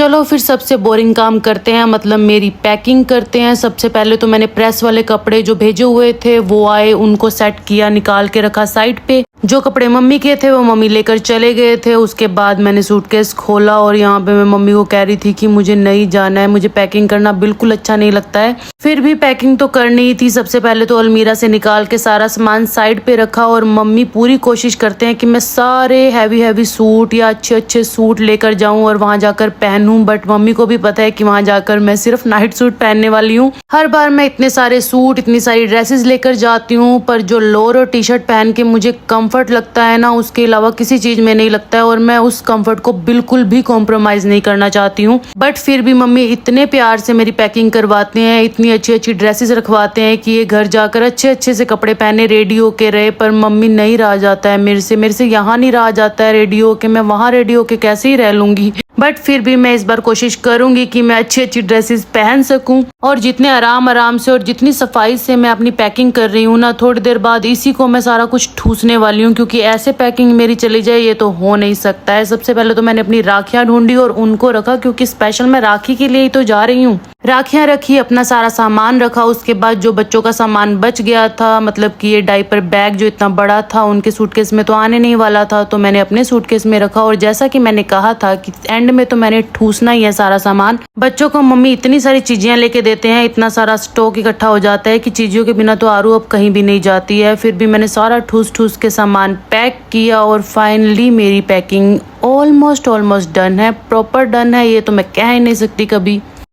चलो फिर सबसे बोरिंग काम करते हैं, मतलब मेरी पैकिंग करते हैं। सबसे पहले तो मैंने प्रेस वाले कपड़े जो भेजे हुए थे वो आए, उनको सेट किया, निकाल के रखा साइड पे। जो कपड़े मम्मी के थे वो मम्मी लेकर चले गए थे। उसके बाद मैंने सूटकेस खोला और यहाँ पे मैं मम्मी को कह रही थी कि मुझे नहीं जाना है, मुझे पैकिंग करना बिल्कुल अच्छा नहीं लगता है। फिर भी पैकिंग तो करनी ही थी। सबसे पहले तो अलमीरा से निकाल के सारा सामान साइड पे रखा और मम्मी पूरी कोशिश करते हैं कि मैं सारे हैवी सूट या अच्छे सूट लेकर जाऊं और वहां जाकर पहनूं, बट मम्मी को भी पता है कि वहां जाकर मैं सिर्फ नाइट सूट पहनने वाली हूँ। हर बार मैं इतने सारे सूट, इतनी सारी ड्रेसेस लेकर जाती हूँ, पर जो लोअर और टी शर्ट पहन के मुझे कंफर्ट लगता है ना, उसके अलावा किसी चीज में नहीं लगता है और मैं उस कंफर्ट को बिल्कुल भी कॉम्प्रोमाइज नहीं करना चाहती हूँ। बट फिर भी मम्मी इतने प्यार से मेरी पैकिंग करवाते हैं, इतनी अच्छी ड्रेसेस रखवाते हैं कि ये घर जाकर अच्छे से कपड़े पहने रेडी होके रहे। पर मम्मी नहीं रहा जाता है मेरे से यहाँ नहीं रहा जाता है रेडी होके, मैं वहाँ रेडी होके कैसे ही रह लूंगी। बट फिर भी मैं इस बार कोशिश करूंगी कि मैं अच्छी ड्रेसेस पहन सकूं और जितने आराम से और जितनी सफाई से मैं अपनी पैकिंग कर रही हूँ ना, थोड़ी देर बाद इसी को मैं सारा कुछ ठूसने वाली हूँ, क्योंकि ऐसे पैकिंग मेरी चली जाए ये तो हो नहीं सकता है। सबसे पहले तो मैंने अपनी राखियां ढूंढी और उनको रखा, क्योंकि स्पेशल मैं राखी के लिए ही तो जा रही हूँ। राखियां रखी, अपना सारा सामान रखा। उसके बाद जो बच्चों का सामान बच गया था, मतलब कि ये डायपर बैग जो इतना बड़ा था, उनके सूटकेस में तो आने नहीं वाला था, तो मैंने अपने सूटकेस में रखा। और जैसा कि मैंने कहा था कि एंड में तो मैंने ठूसना ही है सारा सामान। बच्चों को मम्मी इतनी सारी चीजें लेके देते हैं, इतना सारा स्टॉक इकट्ठा हो जाता है कि चीजों के बिना तो आरू अब कहीं भी नहीं जाती है। फिर भी मैंने सारा ठूस के सामान पैक किया और फाइनली मेरी पैकिंग ऑलमोस्ट डन है, प्रॉपर डन है, ये तो मैं कह ही नहीं सकती कभी।